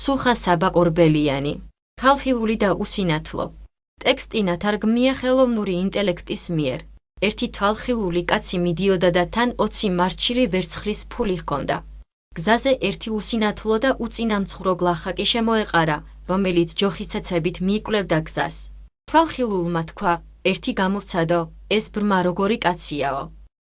სუხა საბა ყორბელიანი. ხალხილული და უსინათლო. ტექსტი ნათარგმნია ხელოვნური ინტელექტის მიერ. ერთი თვალხილული კაცი მიდიოდა და თან 20 მარჩილი ვერცხლის ფული ჰქონდა. გზაზე ერთი უსინათლო და უწინამძღვრო გლახაკი შემოეყარა, რომელიც ჯოხისცეცებით მიიკვლევდა გზას. თვალხილულმა თქვა, ერთი გამოვცადო, ეს ბრმა როგორი კაციაო.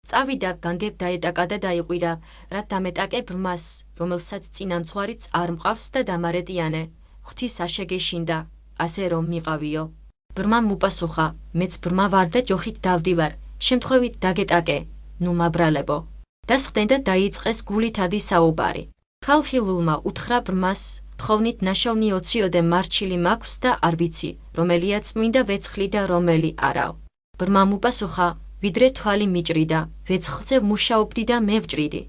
წავიდა, განგებ დაეტაკა და დაიყვირა, რა დამეტაკე ბრმას, რომელსაც წინამძღვარიც არ მყავს და დამარეტიანე, ღვთის აშეგეშინდა, ასე რომ მიყავიო. ბრმამ უპასუხა, მეც ბრმა ვარ და ჯოხით დავდივარ, შემთხვევით დაგეტაკე, ნუ მაბრალებო. და სხდენ და დაიწყეს გულითადი საუბარი. ხალხილულმა უთხრა ბრმას, თხოვნით ნაშოვნი 20 მარჩილი მაქვს და არ ვიცი, რომელია წმინდა ვეცხლი და რომელი არაო. ბრმამ უპასუხა, ვიდრე თვალი მიჭრიდა, ვეცხლზე მუშაობდი და მე ვჭრიდი.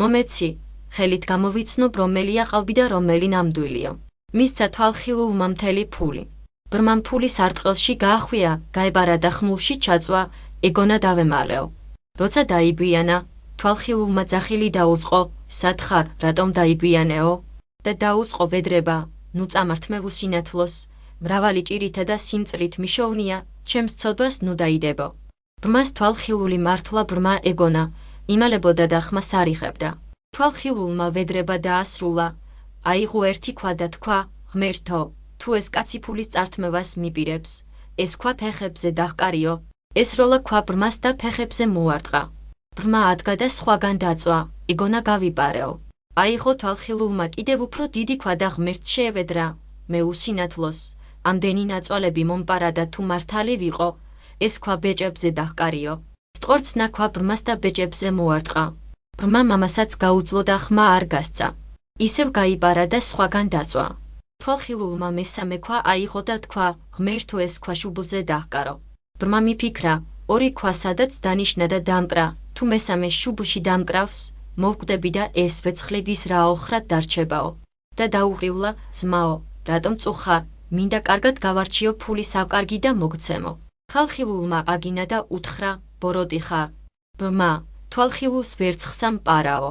მომეცი, ხელით გამოვიცნობ რომელია ყალბი და რომელი ნამდვილიო. მისცა თვალხილულმა მთელი ფული. ბრმამ ფული სარტყელში გაახვია, გაებარა და ხმულში ჩაწვა, ეგონა დავემალეო. როცა დაიბიანა, თვალხილულმა ძახილი დაუწყო, სად ხარ, რატომ დაიბიანეო? და დაუწყო ვედრება, ნუ წამართმევ უსინათლოს, მრავალი ჭირითა და სიმწრით მიშოვნია, ჩემს ცოდვას ნუ დაიდებო. ბრმას თვალხილული მართლა ბრმა ეგონა, იმალებოდა და ხმას არ იხებდა. თვალხილულმა ვედრება დაასრულა, აიღო ერთი ქვა და თქვა, ღმერთო, თუ ეს კაცი ფულის წართმევას მიპირებს, ეს ქვა ფეხებზე დაჰყარიო, ეს როლა ქვა ბრმას და ფეხებზე მოარტყა. ბრმა ადგა და სხვაგან დაწვა, ეგონა გავიპარეო. აიღო თვალხილულმა კიდევ უფრო დიდი ქვა და ღმერთს შეევედრა, მე უსინათლოს, ამდენი ნაწვალები მომპარა და თუ მართალი ვიყო, ეს ქვა ბეჭებზე დაჰყარიო. სტყორცნა ქვა ბრმას და ბეჭებზე მოარტყა. ბრმა მამასაც გაუძლო და ხმა არ გასცა. ისევ გაიპარა და სხვაგან დაწვა. თვალხილულმა მესამე ქვა აიღო და თქვა, ღმერთო ეს ქვა შუბლზე დაჰყარო. ბრმა მიფიქრა, ორი ქვა სადაც დანიშნა და დამკრა, თუ მესამე შუბლში დამკრავს, მოვკვდები და ეს ვეცხლი ვის რა ოხრად დარჩებაო. და დაუყივლა, ძმაო, რატომ წუხარ, მინდა კარგად გავარჩიო ფული საკარგი და მოგცემო. ხალხილულმა აგინა და უთხრა, ბოროტი ხარ. ბრმა, თვალხილულს ვერცხს ამპარაო.